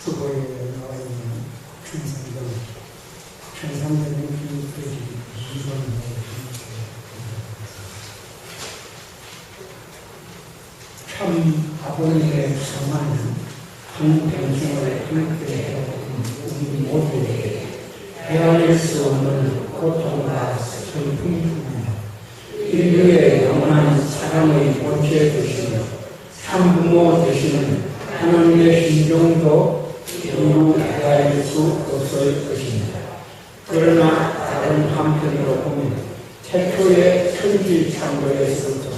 주보에 나와 있는 천상적인 기술이 이전하고 참 아버님의 성화는 한 평생을 함께 우리 모두에게 헤아릴 수 없는 고통과 슬픔입니다. 인류의 영원한 사랑의 본체 되시며 참부모 되시는 하나님의 심정도 이루 헤아릴 수 없을 것입니다. 그러나 다른 한편으로 보면 태초의 천지창조에서부터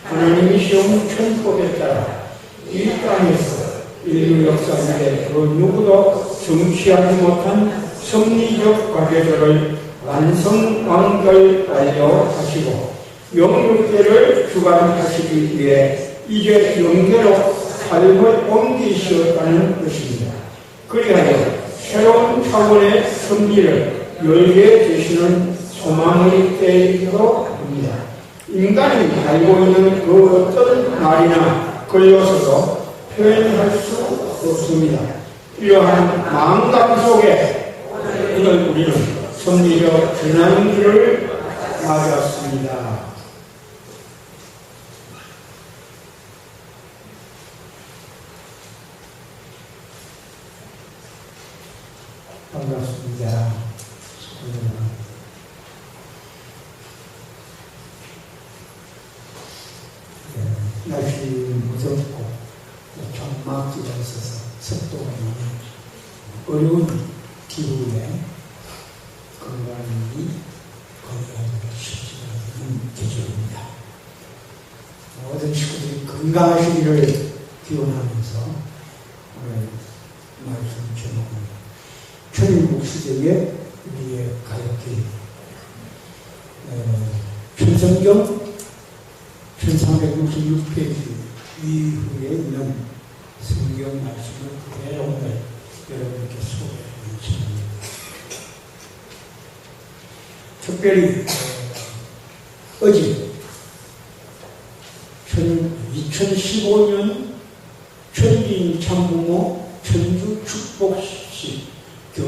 하나님이 시험 천법에 따라 이 땅에서 인류 역사에 그 누구도 성취하지 못한 섭리적 과제들을 완성 완결하시고 영육계를 주관하시기 위해 이제 영계로 삶을 옮기셨다는 것입니다. 그리하여 새로운 차원의 섭리를 열게 되시는 소망의 때이기도 합니다. 인간이 알고 있는 그 어떤 말이나 글로서도 표현할 수 없습니다. 이러한 마음감 속에 오늘 우리는 섭리적 전환기를 맞았습니다. 반갑습니다. 날씨 무섭고 장막지가 있어서 습도가 많은 어려운 기후에 건강이 건강하기가 쉽지 않은 계절입니다. 모든 식구들이 건강하시기를 기원하면서 오늘 말씀 제목은 천일국 시대의 우리의 가족끼리 천성경 1366페이지 이후에 있는 성경 말씀을 그대로 오늘 여러분께 소개하는 시간입니다. 특별히 어제 2015년 천지인 참부모 천주 축복식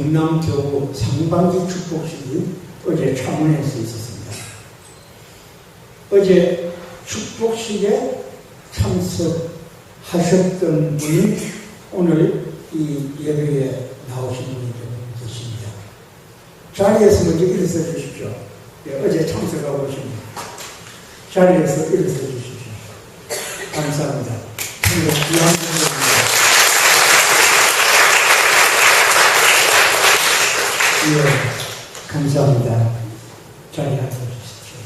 경남교구 상반기 축복식이 어제 창원에서 있었습니다. 어제 축복식에 참석하셨던 분이 오늘 이 예배에 나오신 분이 계십니다. 자리에서 먼저 일어서 주십시오. 네, 어제 참석하고 오신 분. 자리에서 일어서 주십시오. 감사합니다. 귀한 분입니다. 예, 감사합니다. 자리에 앉아주십시오.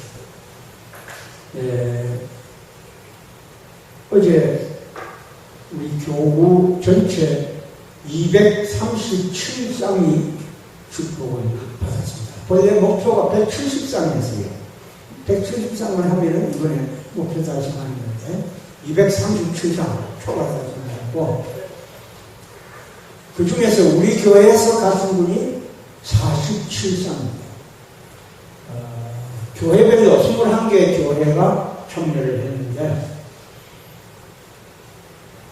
예, 어제 우리 교구 전체 237쌍이 축복을 받았습니다. 본래 목표가 170쌍이었어요. 170쌍만 하면은 이번에 목표 달성하는 건데 237쌍 초과 달성하고 그 중에서 우리 교회에서 가신 분이 47쌍입니다. 교회별로 21개의 교회가 참여를 했는데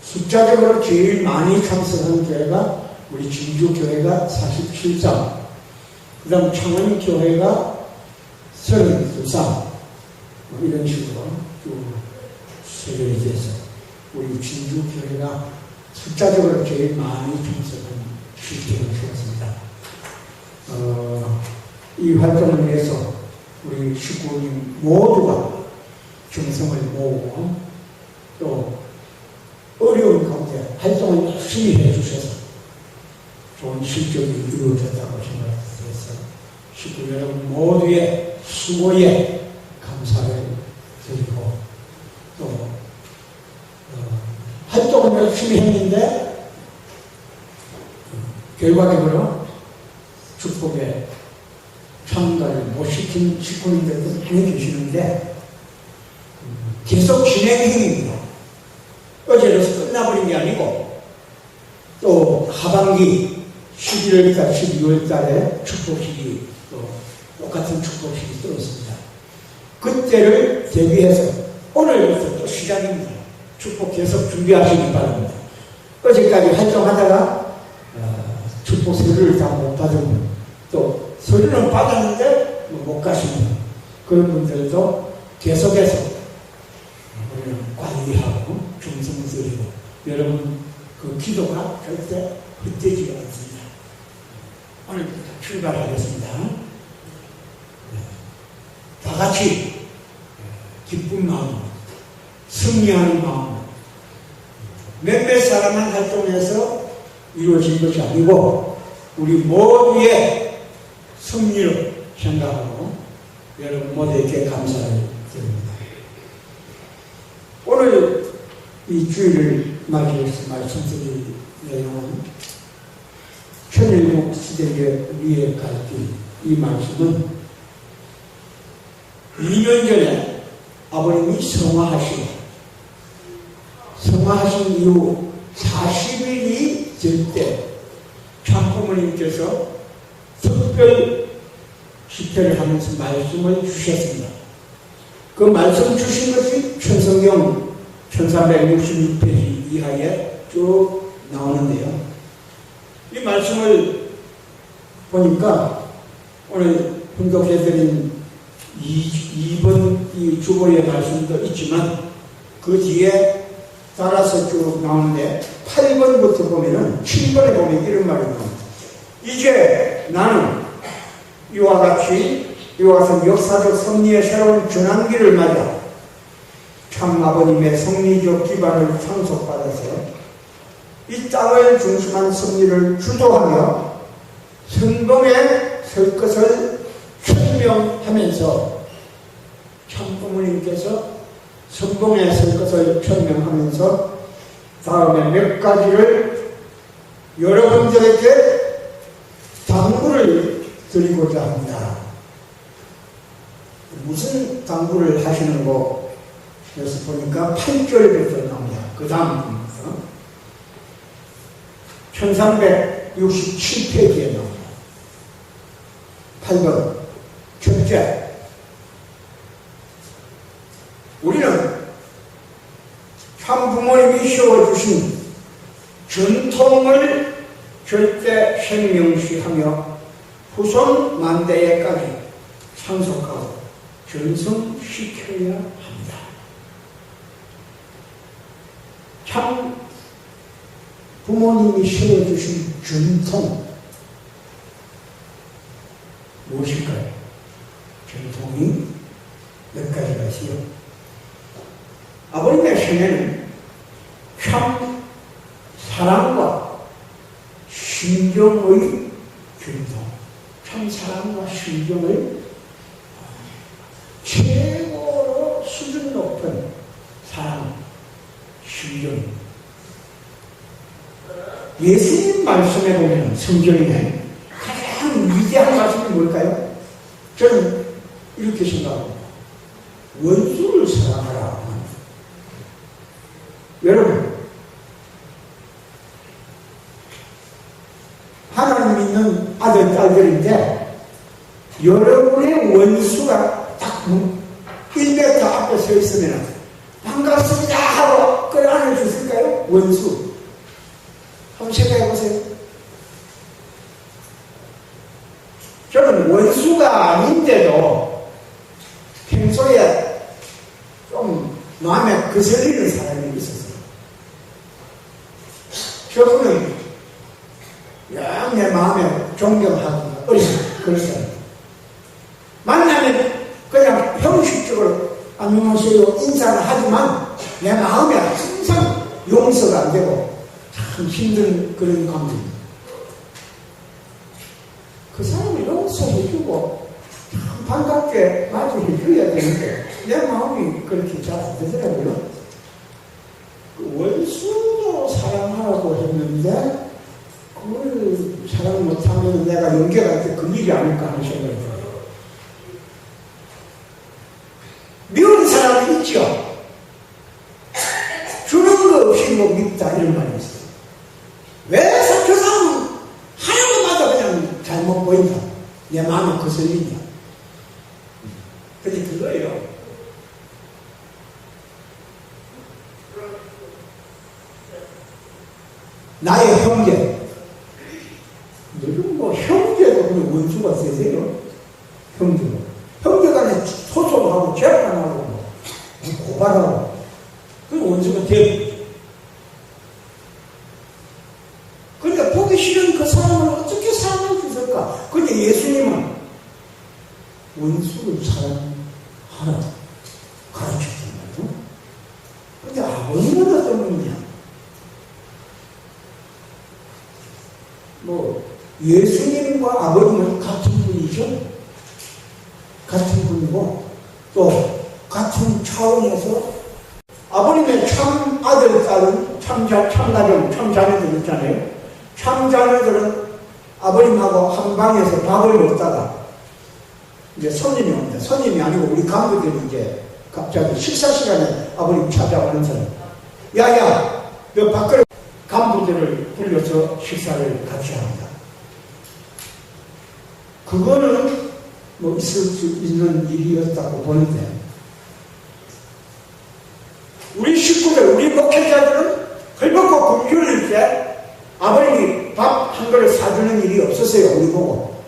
숫자적으로 제일 많이 참석한 교회가 우리 진주교회가 47쌍, 그 다음 창원교회가 32쌍, 이런 식으로 쭉 세별이 돼서 우리 진주교회가 숫자적으로 제일 많이 참석한 시스템을 세웠습니다. 이 활동을 위해서 우리 식구님 모두가 정성을 모으고 또 어려운 가운데 활동을 열심히 해주셔서 좋은 실적이 이루어졌다고 생각해서 식구 여러분 모두의 수고에 감사를 드리고 또 활동을 열심히 했는데 결과적으로 축복에 참가를 못 시킨 식구님들도 많이 계시는데 계속 진행 중입니다. 어제로서 끝나버린 게 아니고 또 하반기 11월달, 12월달에 축복식이 또 똑같은 축복식이 또 있습니다. 그때를 대비해서 오늘부터 또 시작입니다. 축복 계속 준비하시기 바랍니다. 어제까지 활동하다가 축복 서류를 다 못 받으면 또 서류는 받았는데 못 가시는 그런 분들도 계속해서 우리는 관리하고 정성 들이고 여러분 그 기도가 절대 헛되지가 않습니다. 오늘부터 출발하겠습니다. 다 같이 기쁜 마음, 승리하는 마음, 몇몇 사람만 활동해서 이루어진 것이 아니고 우리 모두의 승리를 생각하고 여러분 모두에게 감사를 드립니다. 오늘 이 주일을 맞이해서 말씀드릴 내용은 천일국 시대의 위에 갈 길, 이 말씀은 2년 전에 아버님이 성화하신 이후 40일이 될 때 참부모님께서 특별 집회를 하면서 말씀을 주셨습니다. 그 말씀 주신 것이 천성경 1366페이지 이하에 쭉 나오는데요. 이 말씀을 보니까 오늘 분독해드린 2번 이 주보의 말씀도 있지만 그 뒤에 따라서 쭉 나오는데 8번부터 보면은 7번에 보면 이런 말이 나옵니다. 이제 나는 이와 같은 역사적 섭리의 새로운 전환기를 맞아 참 아버님의 성리적 기반을 상속받아서 이 땅을 중심한 섭리를 주도하며 선봉에 설 것을 천명하면서 참부모님께서 선봉에 설 것을 천명하면서 다음에 몇 가지를 여러분들에게 당부를 드리고자 합니다. 무슨 당부를 하시는 거? 그래서 보니까 8절부터 나옵니다. 그 다음부터 1367페이지에 나옵니다. 8번 첫째, 우리는 참 부모님이 씌워주신 전통을 절대 생명시하며 후손 만대에까지 상속하고 전승시켜야 합니다. 참 부모님이 세워주신 전통 무엇일까요? 전통이 몇 가지가 있어요. 아버님의 생애는 참 사랑과 신정의 전통, 참 사랑과 신정을 최고로 수준 높은 사랑, 신정. 예수님 말씀에 보면 성경에 가장 위대한 말씀이 뭘까요? 저는 이렇게 생각합니다. 원수를 사랑하라. 여러분, 하나님 믿는 아들, 딸들인데 여러분의 원수가 딱 1m 앞에 서 있으면 반갑습니다 하고 끌 안아주실까요? 원수. 한번 생각해 보세요. 저는 원수가 아닌데도 평소에 좀 마음에 거슬리는 사람이 있었어요. 저분은 영 내 마음에 존경하고 그랬어요. 만나면 그냥 형식적으로 안녕하세요 인사를 하지만 내 마음에 항상 용서가 안 되고 참 힘든 그런 감정입니다. 그 사람을 용서해주고 참 반갑게 맞이해줘야 되는데 내 마음이 그렇게 잘 안 되더라고요. 그 원수도 사랑하라고 했는데 그걸 사랑 못하면 내가 연결할 때 그 일이 아닐까 하는 생각이 들어요. 미운 사람이 있죠. 주는 거 없이 뭐 밉다 이런 말이 있어요. 왜 그 사람은 하나님마다 그냥 잘못 보인다. 내 마음에 거슬린다. 근데 그거예요. 나의 형제. 요즘 뭐 형제도 그냥 원수가 세세요. 형제가. 형제간에 소송하고 재판하고 뭐 고발하고 그 원수가 되고. 그러니까 보기 싫은 그 사람을 어떻게 사랑할 수 있을까? 근데 예수님은 원수를 사랑하라 가르쳤단 말이죠. 근데 아버님은 어떤 분이냐? 뭐 예수님과 아버님은 같은 분이죠. 같은 분이고 또 같은 차원에서 아버님의 참 아들, 딸은 참 가정, 참 자녀들 있잖아요. 참 자녀들은 아버님하고 한 방에서 밥을 먹다가 이제 손님이 옵니다. 손님이 아니고 우리 간부들이 이제 갑자기 식사 시간에 아버님 찾아오는 사람. 야야, 너 밖으로 간부들을 불러서 식사를 같이 합니다. 그거는 뭐 있을 수 있는 일이었다고 보는데 우리 식구들, 우리 목회자들은 헐벗고 굶주릴 때 아버님이 밥 한 그릇 사주는 일이 없었어요. 우리 보고.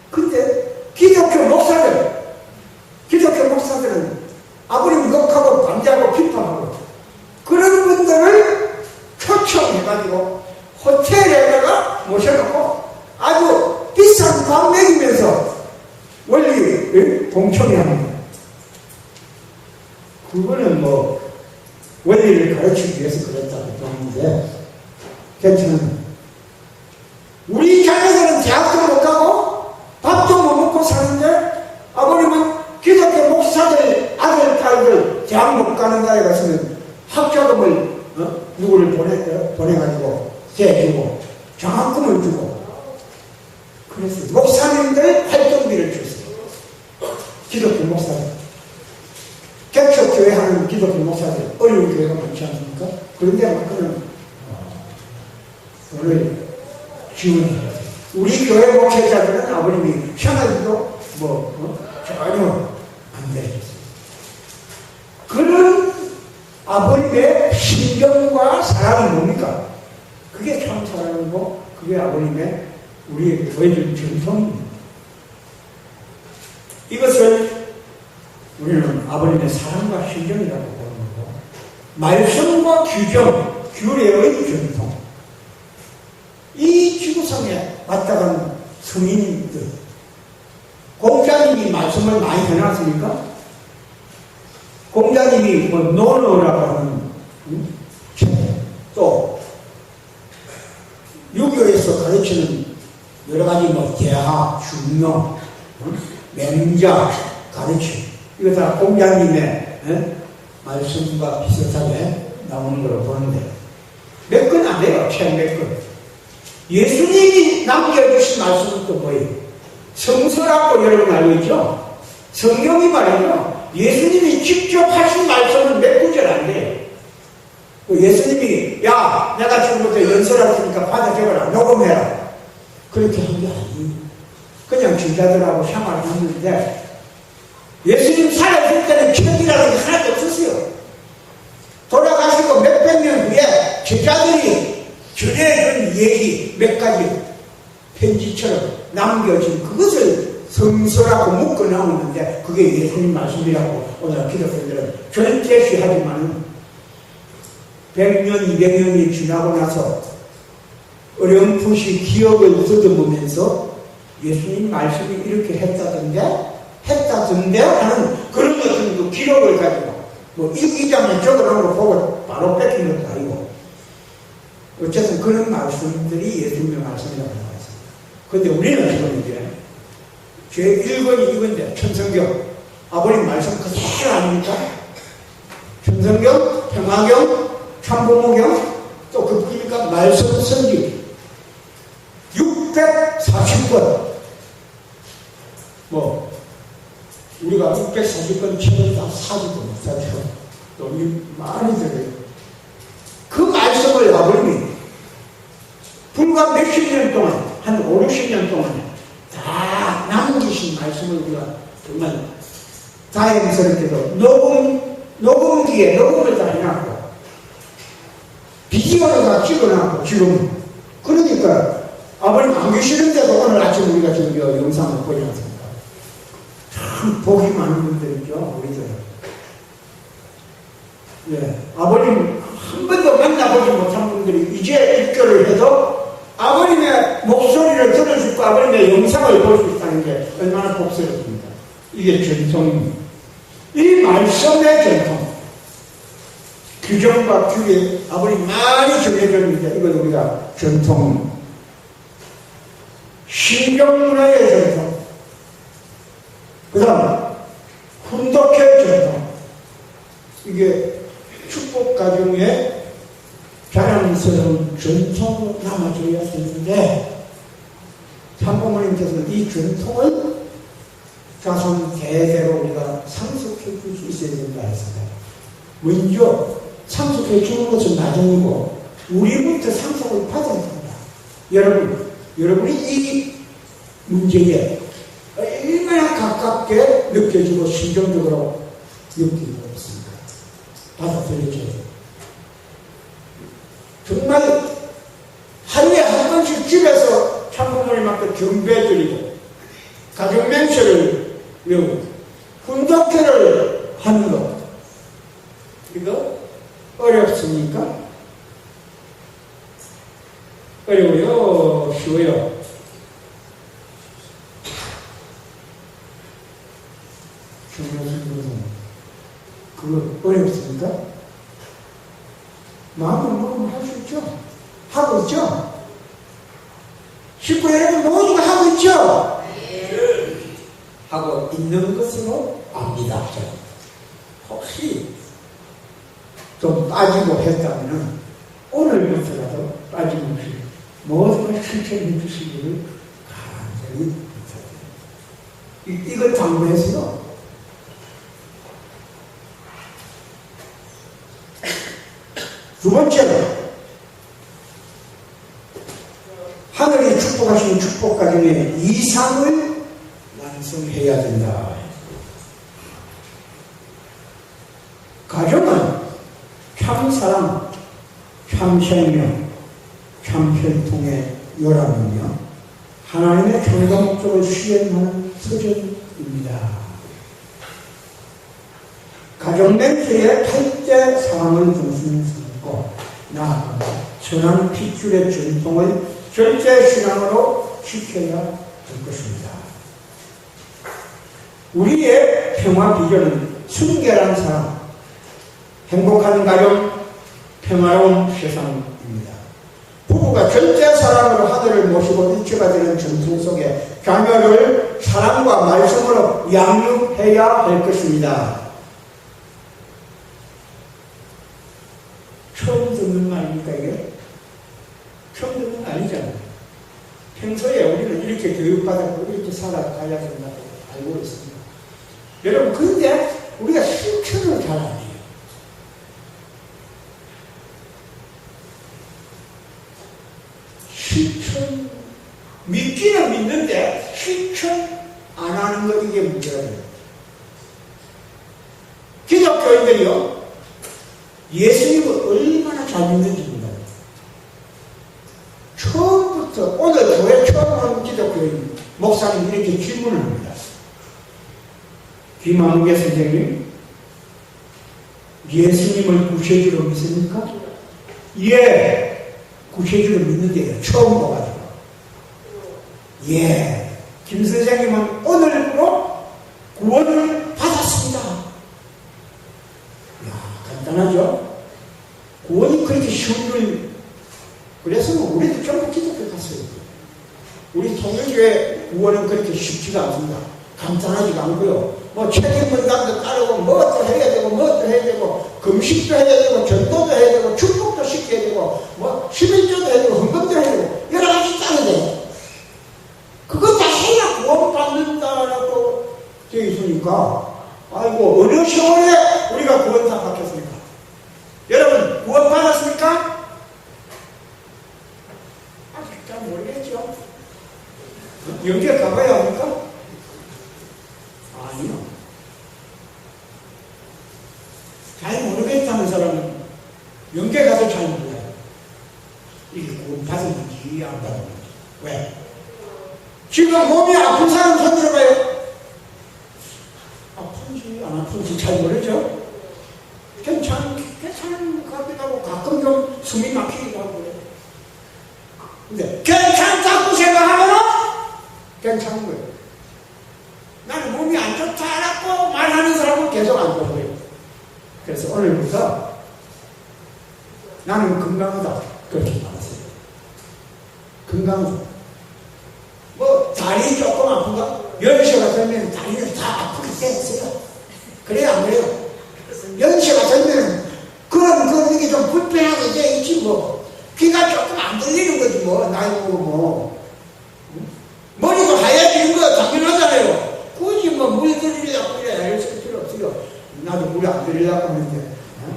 근데 기독교 목사들은 아버님 욕하고 반대하고 비판하고 그런 분들을 초청해가지고 호텔에다가 모셔놓고 아주 비싼 밥 먹이면서 원리 공청회 합니다. 그거는 뭐 원리를 가르치기 위해서 그랬다고 보는데 괜찮은 우리 자녀들은 대학도 못 가고 밥도 못 먹고 사는데 아버님은 기독교 목사들 아들 딸들 대학 못 가는 나라에 가서는 학자금을 누구를 보내가지고 대주고 장학금을 주고 그래서 목사님들 활동비를 줬어요. 기독교 목사들 개척교회 하는 기독교 목사들 어려운 교회가 많지 않습니까? 그런데 그는 돈을 지원해야 돼요. 우리 교회 목회자들은 아버님이 편하기도 전혀 안 되겠어요. 그런 아버님의 신경과 사랑이 뭡니까? 그게 참 사랑이고 그게 아버님의 우리에게 보여준 전통입니다. 이것을 우리는 아버님의 사랑과 신정이라고 보는 거고 말씀과 규정, 규례의 전통 이 지구상에 왔다간 성인들 공자님이 말씀을 많이 해놨으니까 공자님이 뭐 논어라고 하는 책, 또 유교에서 가르치는 여러 가지 뭐 대하, 중용, 맹자 가르침 이거 다 공자님의 말씀과 비슷하게 나오는 걸 보는데 몇 건 안 돼요. 책 몇 건. 예수님이 남겨주신 말씀은 또 뭐예요? 성서라고 여러분 알고 있죠? 성경이 말이죠. 예수님이 직접 하신 말씀은 몇 구절 안 돼요. 예수님이 야 내가 지금부터 연설할 테니까 받아 적어라 녹음해라 그렇게 한 게 아니에요. 그냥 제자들하고 생활을 했는데 예수님 살아있을 때는 책이라는 게 하나도 없었어요. 돌아가시고 몇백 년 후에 제자들이 전해준 얘기 몇 가지 편지처럼 남겨진 그것을 성서라고 묶어 나오는데 그게 예수님 말씀이라고 오늘 기독교들은 절제시하지만 100년, 200년이 지나고 나서 어렴풋이 기억을 더듬으면서 예수님 말씀이 이렇게 했다던데 하는 그런 어떤 그 기록을 가지고 뭐 일기장에 적어놓은 거 보고 바로 뺏긴 것도 아니고 어쨌든 그런 말씀들이 예수님의 말씀이라고 나와 있습니다. 그런데 우리는 지금 이제 제1권이 이건데 천성경 아버님 말씀 그대로 아닙니까? 천성경, 평화경, 참부모경 또 그니까 말씀 선지 640권 뭐 우리가 640권 책을 다 사지도 못하죠. 또 많이 들어요. 그 말씀을 아버님이 불과 몇십 년 동안 한 5, 60년 동안 다 남기신 말씀을 우리가 정말 다행스럽게도 녹음기에 녹음을 다 해놨고 비디오를 다 찍어놨고 지금 그러니까 아버님 안 계시는데도 오늘 아침 우리가 지금 영상을 보지 않습니까? 참 복이 많은 분들이죠 우리들. 예, 아버님 한 번도 만나보지 못한 분들이 이제 입교를 해도 아버님의 목소리를 들을 수 있고 아버님의 영상을 볼 수 있다는 게 얼마나 복스럽습니다. 이게 전통입니다. 이 말씀의 전통 규정과 규례 아버님 많이 정해졌는데 이걸 우리가 전통 신경문화의 전통 그 다음 훈독회 전통 이게 축복 가정에 자랑스러운 전통으로 남아줘야 되는데 참부모님께서는 이 전통을 자손 대대로 우리가 상속해 줄 수 있어야 된다 했습니다. 먼저 상속해 주는 것은 나중이고 우리부터 상속을 받아야 된다. 여러분이 이 문제에 얼마나 가깝게 느껴지고 심정적으로 느끼고 있습니까? 받아들여줘요. 정말 하루에 한 번씩 집에서 참부모님한테 경배드리고 가정맹세를 외우고 훈독회를 하는 것 이거 어렵습니까? 어려워요? 쉬워요? 그거 어렵습니까? 마음을 먹으면 할 수 있죠? 하고 있죠? 식구 여러분 모두가 하고 있죠? 하고 있는 것으로 압니다. 혹시 좀 빠지고 했다면 오늘부터라도 빠짐없이 모든 걸 실천해 주시기를 간절히 부탁드립니다. 이걸 당부해서요. 두 번째로 하늘이 축복하신 축복 가정의 이상을 완성해야 된다. 가정은 참 사랑, 참 생명, 참 혈통의 요람이며 하나님의 평가 목적을 수행하는 서적입니다. 가정 맹세의 8대 사랑을 중심에 삼고 나아가 선한 핏줄의 전통을 절제 신앙으로 지켜야 할 것입니다. 우리의 평화 비전은 순결한 사람, 행복한 가정, 평화로운 세상입니다. 부부가 절제 사랑으로 하늘을 모시고 일체가 되는 전통 속에 자녀를 사랑과 말씀으로 양육해야 할 것입니다. 처음 듣는 말입니까 이게? 처음 듣는 말 아니잖아요. 평소에 우리는 이렇게 교육받았고 이렇게 살아가야 된다고 알고 있습니다. 여러분 근데 우리가 실천을 잘 안 해요. 실천 믿기는 믿는데 실천 안 하는 것 이게 문제예요. 기독교인들이요 예수님을 얼마나 잘 믿는지 몰라요. 처음부터 오늘 교회 처음 온 기독교인 목사님 이렇게 질문을 합니다. 김한국의 선생님 예수님을 구세주로 믿습니까? 예, 구세주로 믿는데요. 처음 봐가지고. 예, 김 선생님은 오늘부로 구원을 받았습니다. 이야, 간단하죠? 구원이 그렇게 쉬운 줄. 그래서 우리도 전부 기독교 갔어요. 우리 통일교회 구원은 그렇게 쉽지가 않습니다. 간단하지가 않고요. 뭐 책임분담도 따르고 뭐도 해야 되고 뭐도 해야 되고 금식도 해야 되고 전도도 해야 되고 축복도 시켜야 되고 뭐 11조도 해야 되고 헌금도 해야 되고 여러 가지 짜는데 그거 다 해야 구원받는다라고 되어 있으니까 아이고 어느 세월에 우리가 구원 다 받겠습니까? 여러분 구원 받았습니까? 아직 잘 모르겠죠? 영계 가봐야 합니까? 아니요. 잘 모르겠다는 사람은 영계 가서 잘 몰라요. 이게 구원 받았는지 안 받았는지. 왜? 지금 몸이 아픈 사람 손 들어봐요. 아픈지 안 아픈지 잘 모르죠? 괜찮은 것 같기도 하고 가끔 좀 숨이 막히기도 하고 그래요. 근데 괜찮다고 생각하면 괜찮은 거예요. 나는 몸이 안 좋다라고 말하는 사람은 계속 안 좋고요. 그래서 오늘부터 나는 건강하다 그렇게 말하세요. 건강하다. 뭐 다리 조금 아픈가? 연세가 들면 다리는 다 아프게 됐어요. 그래요 안 그래요? 연세가 들면 그런 이게 좀 불편하게 돼 있지 뭐. 귀가 조금 안 들리는 거지 뭐. 나이 먹고 뭐. 머리도 하얘지는 거 당연하잖아요. 굳이 뭐 물 들이려고 그래 쓸 필요 없어요. 나도 물 안 들이려고 하는데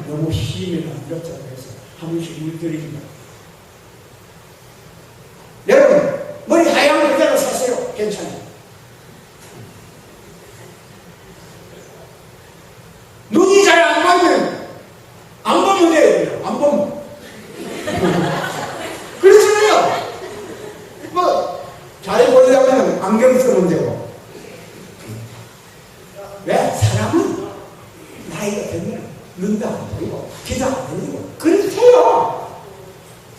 너무 심하면 안 좋다고 해서 한 번씩 물 들이기만. 여러분 머리 하얀 거 그대로 사세요. 괜찮아요. 눈이 잘 안 보면 돼요. 안 보면 그렇잖아요. 뭐 잘 보려면 안경 쓰면 되고. 왜? 사람은 나이가 들면 눈도 안 보이고 귀도 안 들리고 그렇대요.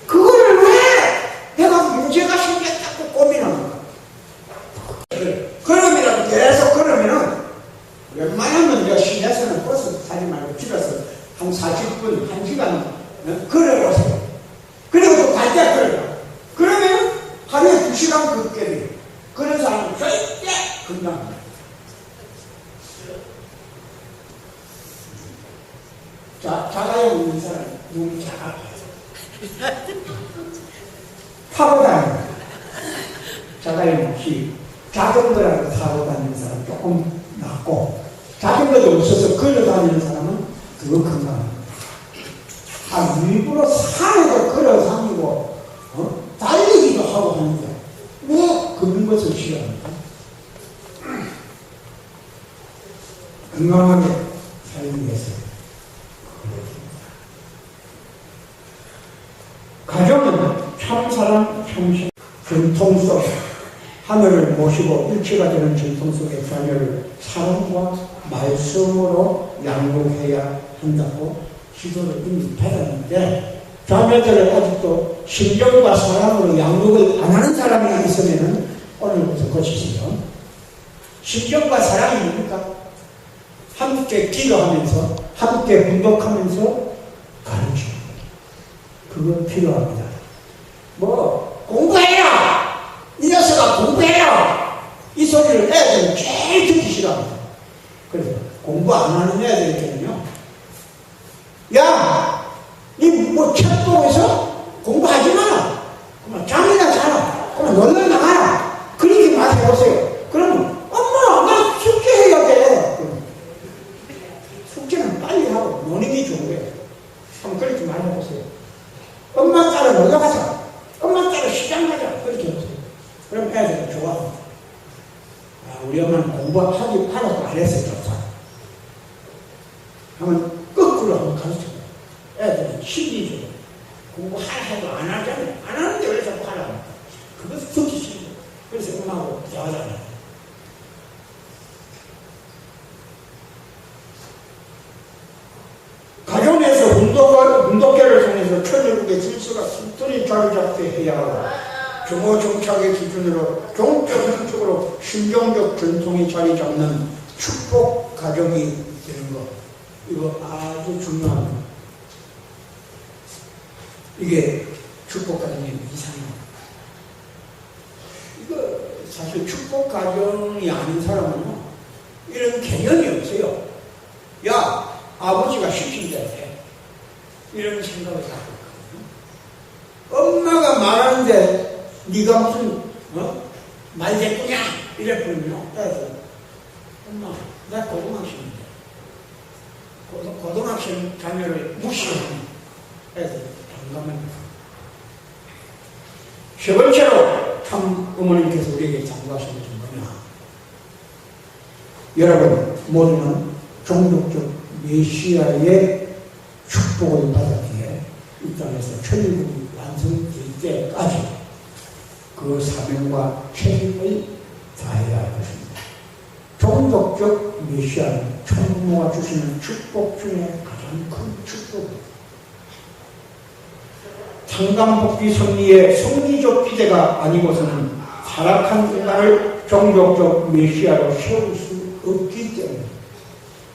그거를 왜 내가 문제가 생겼다고 고민합니까? 걸음이라도 계속 걸으면은 웬만하면 여 시내에서는 버스 타지 말고 집에서 한 40분, 1시간 걸어보세요. 그리고 또 갈 때 걸어요. 그러면 하루에 2시간 걷게 돼요. 그런 사람은 절대 건강합니다. 자가용 있는 사람 눈이 작아요. 타고 다니는 자가용 없이 작은 거라도 타고 다니는 사람 조금 낫고 작은 것도 없어서 걸어 다니는 사람은 그거 건강합니다. 일부러 산에도 걸어 다니고 달리기도 하고 하는데 왜 걷는 것을 싫어합니까? 건강하게 살기 위해서. 가정은 참 모시고 일체가 되는 전통 속의 자녀를 사랑과 말씀으로 양육해야 한다고 지도를 이미 받았는데, 자녀들을 아직도 신경과 사랑으로 양육을 안 하는 사람이 있으면 오늘부터 고치세요. 신경과 사랑이 뭡니까? 함께 기도하면서, 함께 분독하면서 가르치는 거예요. 그건 필요합니다. 뭐 공부해라! 이 녀석아 공부해라! 이 소리를 애들은 제일 듣기 싫어합니다. 그래서 공부 안 하는 애들에게는요, 야! 니 뭐 책 보고 있어? 공부하지 마라! 그만 잠이나 자라! 그만 놀러 나가라! 그렇게 말해보세요. 그러면 엄마 나 숙제해야 돼! 숙제는 빨리 하고 노는 게 좋은 거예요. 한번 그렇게 말해보세요. 엄마 따라 놀러 가자! 엄마 따라 시장 가자! 그렇게 해보세요. 그럼 애들은 좋아합니다. 아, 우리 엄마는 공부하기 하나도 안 했어요. 좋다. 하면 거꾸로 한번 가르쳐요. 애들은 심리적으로 공부하라 해도 안 하잖아요. 안 하는데 왜 자꾸 하라고? 그것도 듣기 싫어요. 그래서 엄마하고 대화하잖아요. 가정에서 운동계를 통해서 천일국의 질서가 순전히 자리 잡게 해야 하고, 정오 정착의 기준으로 종적 형식으로 신종적 전통이 자리 잡는 축복 가정이 되는 것, 이거 아주 중요합니다. 이게 축복 가정의 이상입니다. 이거 사실 축복 가정이 아닌 사람은요, 이런 개념이 없어요. 야, 아버지가 시킨다 해. 이런 생각을 하고 있거든요. 엄마가 말하는데 네가 무슨 말대꾸냐 이랬거든요. 그래서 엄마, 나 고등학생인데 고등학생 자녀를 무시하는 애들 잠깐만요. 세 번째로 참 어머님께서 우리에게 장구하시는 것은 뭐냐? 여러분 모두는 종족적 메시아의 축복을 받았기에 이 땅에서 천일국이 완성될 때까지 그 사명과 책임을 다해야 할 것입니다. 종족적 메시아는 천부모가 주시는 축복 중에 가장 큰 축복입니다. 상담복귀 승리의 성리적 기대가 아니고서는 타락한 인간을 종족적 메시아로 세울 수 없기 때문입니다.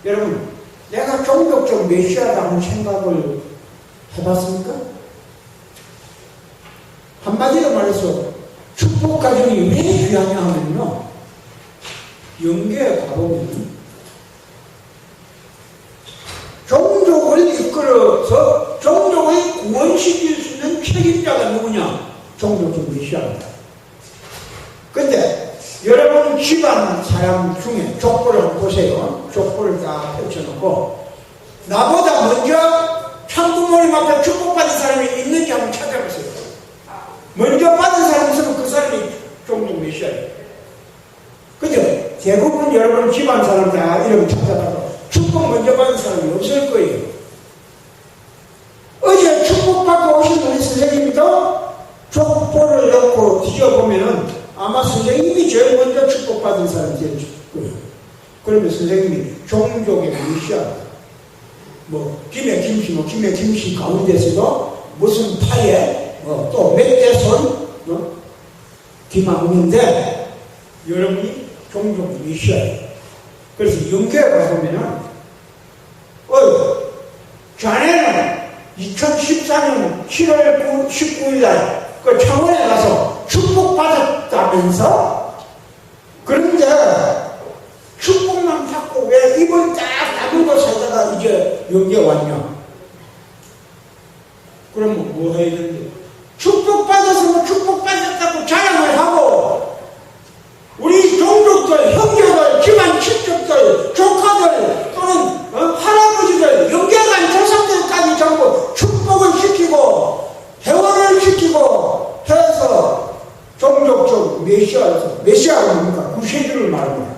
여러분, 내가 종족적 메시아라는 생각을 해봤습니까? 한마디로 말해서 축복 가정이 왜 귀하냐 하면요, 영계에 가보면 종족을 이끌어서 종족을 구원시킬 수 있는 책임자가 누구냐? 종족적 메시아입니다. 근데 여러분 집안 사람 중에 족보를 보세요. 족보를 다 펼쳐놓고 나보다 먼저 참부모님 앞에 축복받은 사람이 있는지 한번 찾아보세요. 먼저 받은 사람이 있으면 그 사람이 종족 메시아예요. 그죠? 대부분 여러분 집안 사람 다 이름 찾아봐도 축복 먼저 받은 사람이 없을 거예요. 어제 축복받고 오신 우리 선생님도 족보를 넣고 뒤져보면은 아마 선생님이 제일 먼저 축복받은 사람이 될 거예요. 그러면 선생님이 종족의 메시아, 뭐 김해 김씨 가운데서도 무슨 파에 또 몇 대손 김학민인데 여러분이 종족 메시아예요. 그래서 영계에 가보면은 자네는 2014년 7월 19일날 그 창원에 가서 축복받았다면서? 그런데 축복만 받고 왜 입을 딱 다물고 살다가 이제 여기에 왔냐? 그러면 뭐 해야 되는데? 축복받았으면 축복받았다고 자랑을 하고 우리 종족들, 형제들, 집안 친척들, 조카들 또는 할아버지들, 연계간 조상들까지 전부 축복을 시키고 회원을 시키고 해서 종족적 메시아가 뭡니까? 구세주를 말합니다.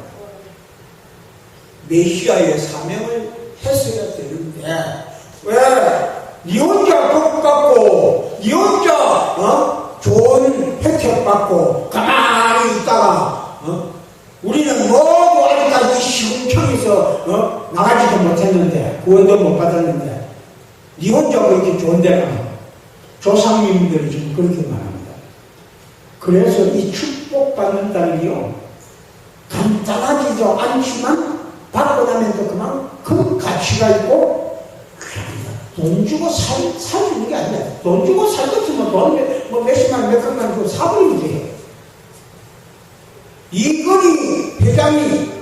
메시아의 사명을 했어야 되는데 왜? 니 혼자 복 받고 니 혼자 좋은 혜택 받고 가만히 있다가 우리는 모두 아직까지 시궁청에서 나가지도 못했는데 구원도 못 받았는데 니 혼자 왜 이렇게 좋은 데가 조상님들이 지금 그렇게 말합니다. 그래서 이 축복받는다는 게요 간단하지도 않지만 받고 나면 또 그만큼 가치가 있고 돈 주고 사주는 게 아니라 돈 주고 살 것이면 돈 몇십만 몇백만 주고 사버리면 돼요. 이건희 회장이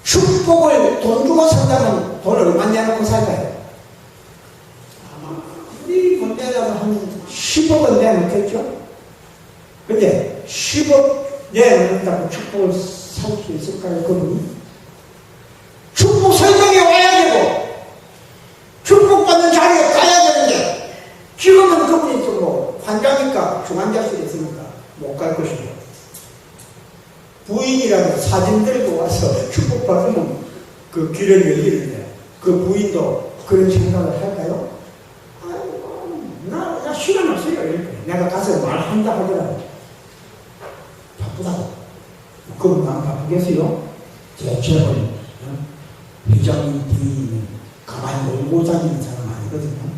축복을 돈 주고 산다면 돈 얼마 내놓고 살까요? 아마 우리 문제라도 한 10억은 내놓겠죠? 근데 10억 내놓는다고 축복을 살 수 있을까요? 그분이? 축복 설명에 와야 되고 축복받는 자리에 가야 되는데 지금은 그분이 또 뭐 환자니까 중환자실에 있으니까 못 갈 것이고 부인이라도 사진 들고 와서 축복받으면 그 길을 열리는데 그 부인도 그런 생각을 할까요? 아이고 나 시간 없어요 이렇게 내가 가서 말한다 하더라도 바쁘다고 그분 안 바쁘겠어요? 제철은 회장님 부인은 가만히 놀고 다니는 사람 아니거든요.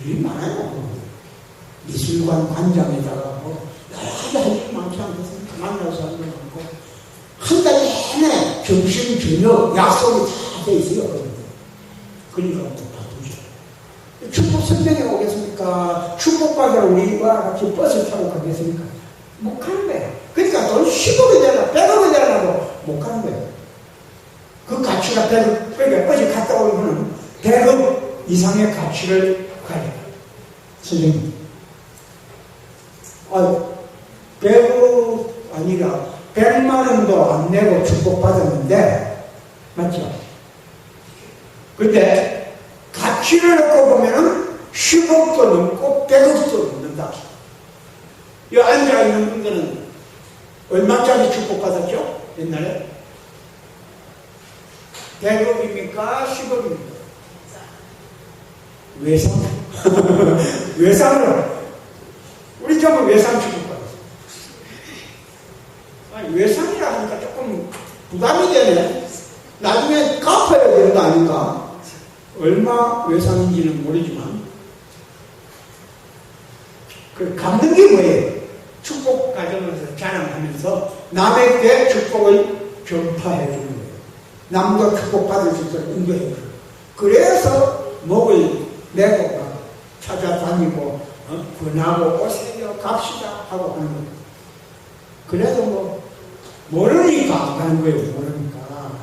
일이 많아요. 미술관 관장에다가 뭐 여러 가지 할 일 많지 않겠어요? 가만히 나서 하는 거 많고 한 달 내내 점심 저녁 약속이 다 돼 있어요. 그러니까 또 바쁘죠. 축복 선명에 오겠습니까? 축복받으러 우리와 같이 버스 타고 가겠습니까? 못 가는 거예요. 그러니까 돈 10억이 되나 100억이 되나도 못 가는 거예요. 그 가치가 100억, 그러니까 어제 갔다 오면 100억 이상의 가치를 가져요. 선생님. 100억 아니라 100만 원도 안 내고 축복받았는데, 맞죠? 근데 가치를 놓고 보면은 10억도 넘고 100억도 넘는다. 이 앉아있는 분들은 얼마짜리 축복받았죠? 옛날에? 100억입니까? 10억입니까? 외상? 외상을 우리 전부 외상 축복받았어요. 아니 외상이라 하니까 조금 부담이 되네. 나중에 갚아야 되는 거 아닌가? 얼마 외상인지는 모르지만 그 갚는 게 뭐예요? 축복 가정에서 자랑하면서 남에게 축복을 전파해 주는 거예요. 남도 축복받을 수 있도록 인도해 줘요. 그래서 목을 내고 막 찾아다니고 권하고 오세요 갑시다 하고 하는 거예요. 그래도 뭐 모르니까 안 가는 거예요. 모르니까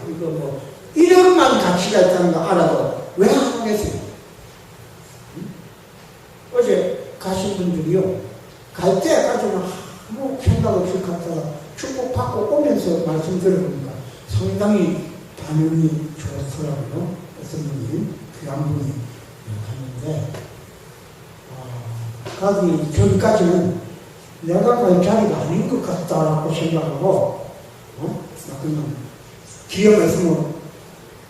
이거 뭐 이름만 가치가 있다는 거 알아도 왜 안 하겠어요? 어제 가신 분들이요 갈 때까지는 아무 생각 없이 갔다가 축복받고 오면서 말씀 들어보니까 상당히 반응이 좋더라고요. 어떤 분이 귀한 분이 갔는데 가기 전까지는 내가 갈 자리가 아닌 것 같다라고 생각하고 그냥 기회가 있으면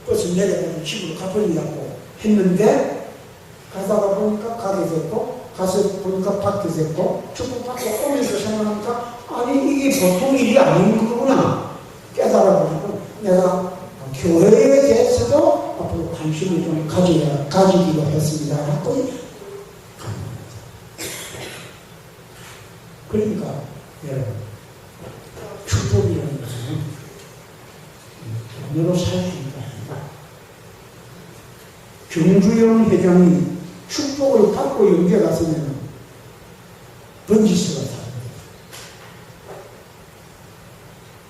버스 내려가서 집으로 가버리려고 했는데 가다가 보니까 가게 됐고 가서 보니까 받게 됐고 축복받고 오면서 생각하니까 아니 이게 보통 일이 아닌 거구나 깨달아가지고 내가 교회에 대해서도 앞으로 관심을 좀 가지기로 했습니다. 하고 그러니까 여러분 축복이라는 것은 돈으로 살 수 있는 게 아니다. 정주영 회장이 축복을 받고 연계 갔으면 번지수가 다릅니다.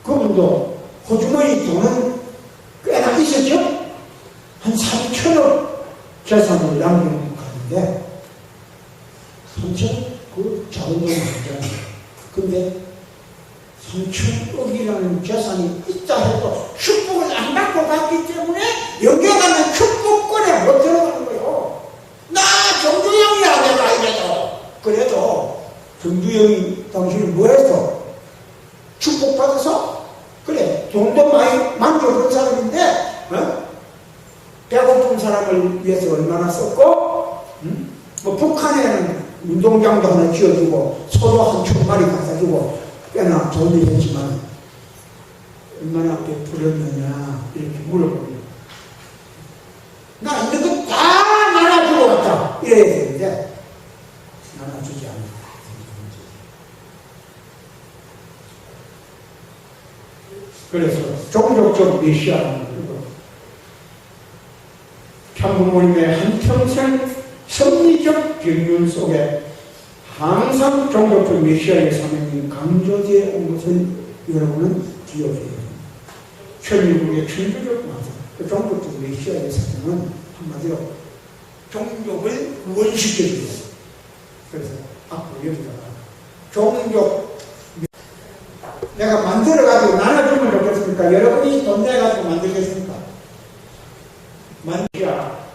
그분도 호주머니 돈은 꽤나 있었죠? 한 3천억 재산을 남겨놓고 가는데 3천억? 그 작은 돈이 아니잖아요. 근데 3천억이라는 재산이 있다 해도 축복을 안 받고 갔기 때문에 여기에 가면 축복권에 못 들어가는 거예요. 나 정주영이야 내가 이래도. 그래도 정주영이 당신이 뭐 해서 축복받아서 그래 돈도 많이 만져본 사람인데 배고픈 사람을 위해서 얼마나 썼고 뭐 북한에는 운동장도 하나 지어주고 소도 한 1000마리 갖다 주고 꽤나 좋은 일 했지만 얼마나 베풀었느냐 이렇게 물어봅니다. 나 있는 거 다 나눠주고 왔다 이래야 되는데 나눠주지 않는다. 그래서 종족적 메시아라는 거, 참부모님의 한평생 섭리적 경륜 속에 항상 종족적 메시아의 사명이 강조되어 온 것을 여러분은 기억해야 됩니다. 천일국의 천주적 마사, 그 종족적 메시아의 사명은 한마디로 종족을 구원시켜줍니다. 그래서 앞으로 여기다가 종족 내가 만들어가지고 나눠주면 좋겠습니까? 여러분이 돈 내가지고 만들겠습니까? 만지야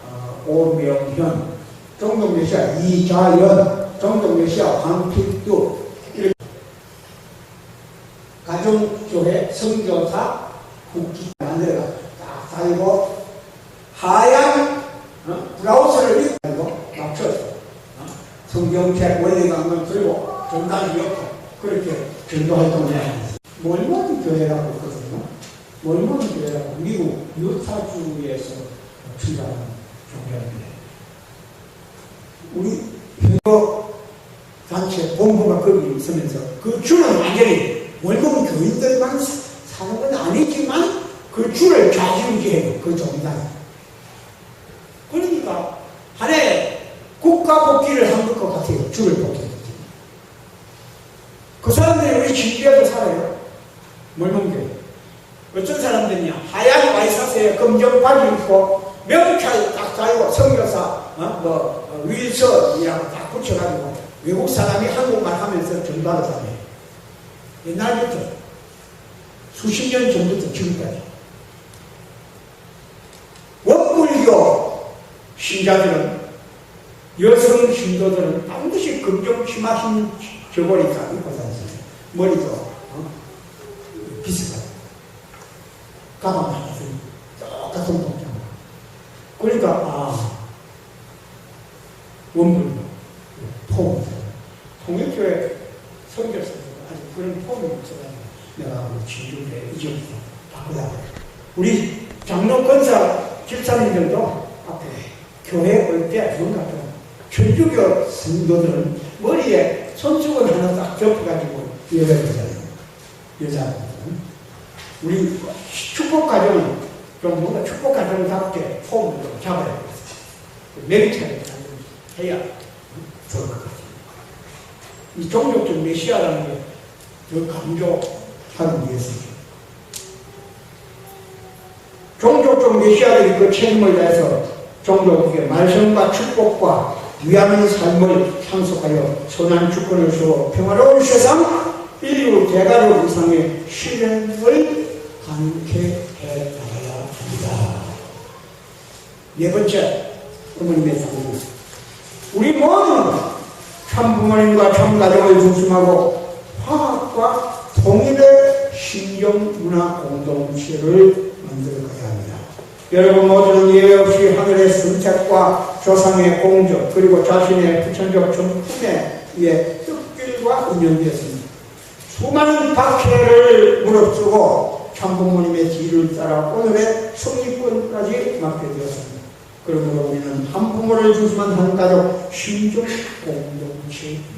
오명현, 종족 메시아 이자연, 종족 메시아 황필두, 가정교회 선교사 국기 만들어가 딱 사이고 하얀 브라우스를 입고 맞춰서 성경책 원리강론 들고 전당이 없고 그렇게 전도활동을 해야 합니다. 몰몬 교회라고 있거든요. 몰몬 교회라고 미국 유타주에서 출발한 종교입니다. 우리 현교 단체 본부가 거기 있으면서 그 주는 완전히 몰몬 교인들만 사는 건 아니지만 그 주를 좌지우지해요. 그 종단이. 그러니까 한 해 국가 복귀를 한 것 같아요. 주를 복귀. 그 사람들이 우리 진주에도 살아요. 몰몬교회. 어떤 사람들이냐. 하얀 와이셔츠에 검정 바지 입고 명찰 딱 달고 선교사 윌선이라고 딱 붙여가지고 외국 사람이 한국말 하면서 전도하러 다녀요. 옛날부터 수십 년 전부터 지금까지. 원불교 신자들은 여성 신도들은 반드시 검정 치마 흰 저고리 딱 입고 다니세요. 머리도 비슷하고 가방 하나씩 똑같은 복장. 그러니까 원불교 폼 통일교회 선교사들 아주 그런 폼이 없어가지고 내가 진주에 이제부터 바꾸자. 우리 장로 권사 집사님들도 앞에 교회 올 때 뭔가 좀 천주교 성도들은 머리에 손수건 하나 딱 접어가지고 여자들이잖아요. 여자들은. 우리 축복가정은 좀 뭔가 축복가정답게 폼을 좀 잡아야 돼요. 메리트를 해야 좋을 것 같아요. 이 종족적 메시아라는 게 더 강조하기 위해서죠. 종족적 메시아들이 그 책임을 다해서 종족의 말씀과 축복과 위안의 삶을 상속하여 선한 주권을 주어 평화로운 세상 인류 대가족 이상의 실현을 가능케 해 나가야 합니다. 네 번째, 어머님의 사랑. 우리 모두는 참 부모님과 참 가정을 중심하고 화합과 통일의 신경 문화 공동체를 만들어가야 합니다. 여러분 모두는 예외 없이 하늘의 선택과 조상의 공적 그리고 자신의 부천적 전품에 의해 뜻길과 인연되었습니다. 수많은 박해를 무릅쓰고 참부모님의 뒤를 따라 오늘의 성리권까지 맡게 되었습니다. 그러므로 우리는 한 부모를 중심한 한 가족 신종 공동체입니다.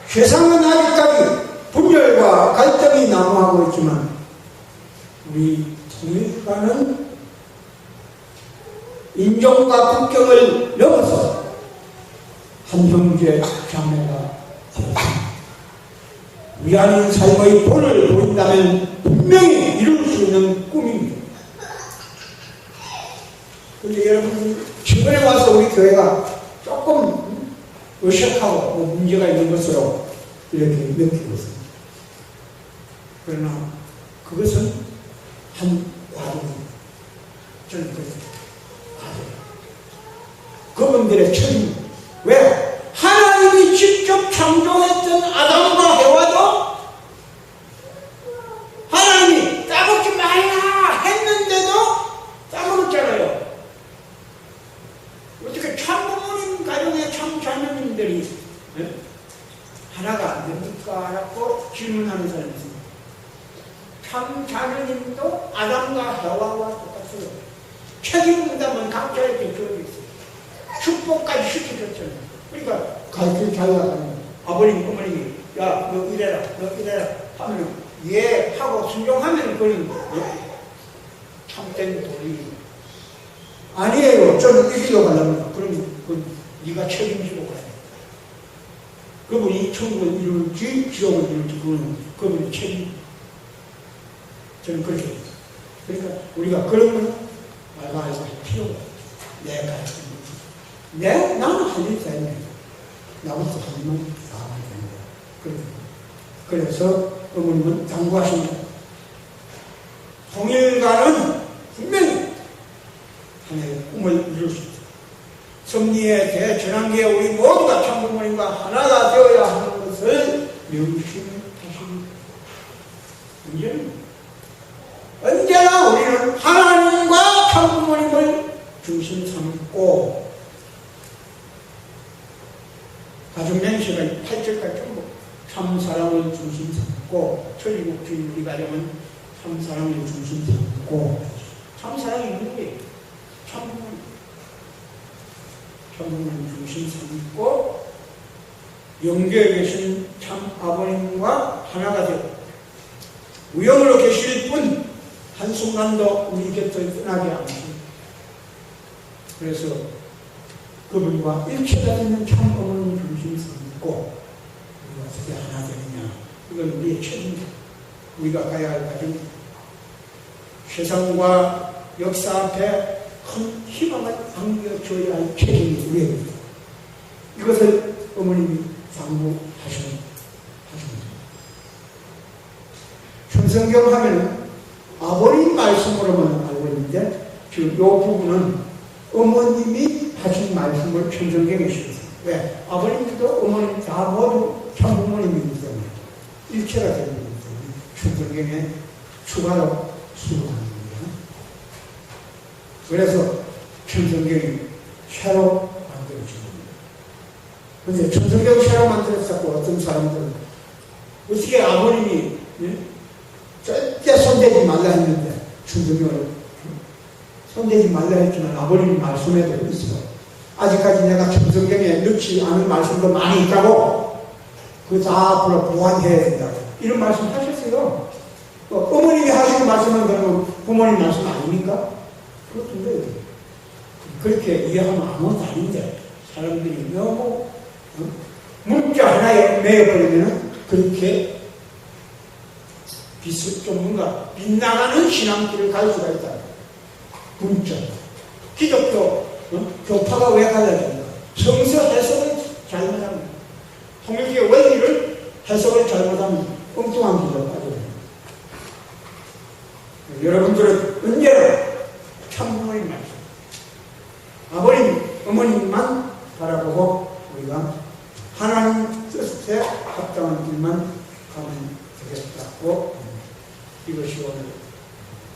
세상은 아직까지 분열과 갈등이 난무하고 있지만 우리 통일가는 인종과 국경을 넘어서 한 형제 자매가 되었습니다. 위안인 삶의 본을 보인다면 분명히 이룰 수 있는 꿈입니다. 그런데 여러분 최근에 와서 우리 교회가 조금 어색하고 문제가 있는 것으로 이렇게 느끼고 있습니다. 그러나 그것은 한 과정입니다. 저는 그래서 그분들의 책임. 왜? 하나님이 직접 창조했던 아담과 해와도 하나님이 따먹지 말라 했는데도 따먹었잖아요. 어떻게 참부모님 가정의 참자녀님들이 하나가 안 됩니까? 라고 질문하는 사람이 있습니다. 참 자녀님도 아담과 하와와 똑같아요. 책임 분담은 각자에게 주어져 있어요. 축복까지 시켜줬잖아요. 그러니까 가르칠 자유가 아니에요. 아버님, 어머님이 야, 너 이래라, 너 이래라 하면 예 하고 순종하면 그건 참된 도리. 아니에요. 저는 이기려고 하려면 그건 네가 책임지고 가야 돼. 그분이 천국을 이룰지 지옥을 이룰지 그건 그분이 책임. 저는 그렇게 해요. 그러니까 우리가 그런 건 알고 할 필요가 없어요. 나는 할 일 다 했네. 나부터 하면 다 하면 된다. 그래서 어머님은 당부하십니다. 통일가는 분명히 하나의 꿈을 이룰 수 있다. 섭리의 대전환기에 우리 모두가 참부모님과 하나가 되어야 하는 것을 명심하십니다. 언제나 우리는 하나님과 참부모님을 중심 삼고 가정맹세가 8절까지 전부 참사랑을 중심 삼고 천리국주의 우리 가정은 참사랑을 중심 삼고 참사랑이 누구예요? 참부모님 중심 삼고 영계에 계신 참 아버님과 하나가 되고 우영으로 계실 분 한순간도 우리 곁을 떠나게 않습니다. 그래서 그분과 일체가 되는 참 어머니 중심 삼고 우리가 어떻게 하나 되느냐 이건 우리의 책임이다. 우리가 가야 할 가정 세상과 역사 앞에 큰 희망을 안겨줘야 할 책임이 우리입니다. 이것을 어머님이 당부하십니다. 천성경 하면 아버님 말씀으로만 알고 있는데 지금 이 부분은 어머님이 하신 말씀을 천성경에 실었어요. 왜? 아버님도 어머님 다 모두 참부모님이기 때문에 일체가 되는 거기 때문에 천성경에 추가로 수록하는 거예요. 그래서 천성경이 새로 만들어진 겁니다. 그런데 천성경 새로 만들었다고 어떤 사람들은 어떻게 아버님이 절대 손대지 말라 했는데 천성경을 손대지 말라 했지만 아버님 말씀에도 있어. 아직까지 내가 천성경에 넣지 않은 말씀도 많이 있다고 그거 다 앞으로 보완해야 된다고 이런 말씀 하셨어요. 어머님이 하시는 말씀은 그러면 부모님 말씀 아닙니까? 그렇던데 그렇게 이해하면 아무것도 아닌데 사람들이 너무 문자 하나에 매여버리면 그렇게 좀 뭔가 빗나가는 신앙길을 갈 수가 있다. 문자. 기독교 교파가 왜 갈라집니까? 성서 해석을 잘못하면 통일교의 원리를 해석을 잘못하면 엉뚱한 길로 빠져요. 여러분들은 언제나 참부모님 말씀 아버님, 어머님만 바라보고 우리가 하나님 뜻에 합당한 길만 가면 되겠다고 이것이 오늘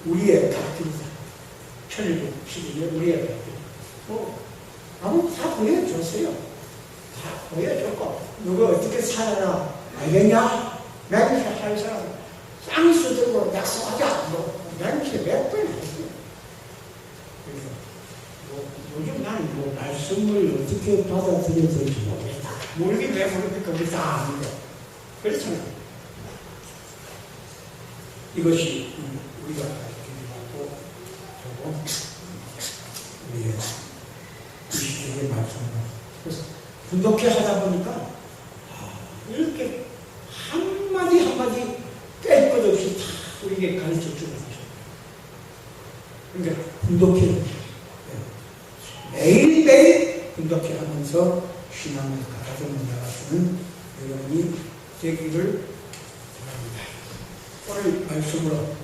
우리의 갈길이다. 천일국 시기에 우리의 갈길. 아버님 다 보여줬어요. 다 보여줬고 누가 어떻게 살아라 알겠냐? 맹세 할 사람 쌍수 들고 약속하자. 맹세 몇 번 했어요. 그래서 요즘 나는 말씀을 어떻게 받아들여야 될지 모르겠다. 모르긴 왜 모르겠다. 우리 다 아는데. 그렇잖아요. 이것이 우리가 가르치고 하고 우리의 이시의 말씀을 그래서 분독해 하다 보니까 이렇게 한마디 한마디 깰 것 없이 다 우리에게 가르쳐 주는 거죠. 그러니까 분독해 매일매일 분독해 하면서 신앙을 가르쳐 나가시는 여러분이 되기를 오늘 말씀으로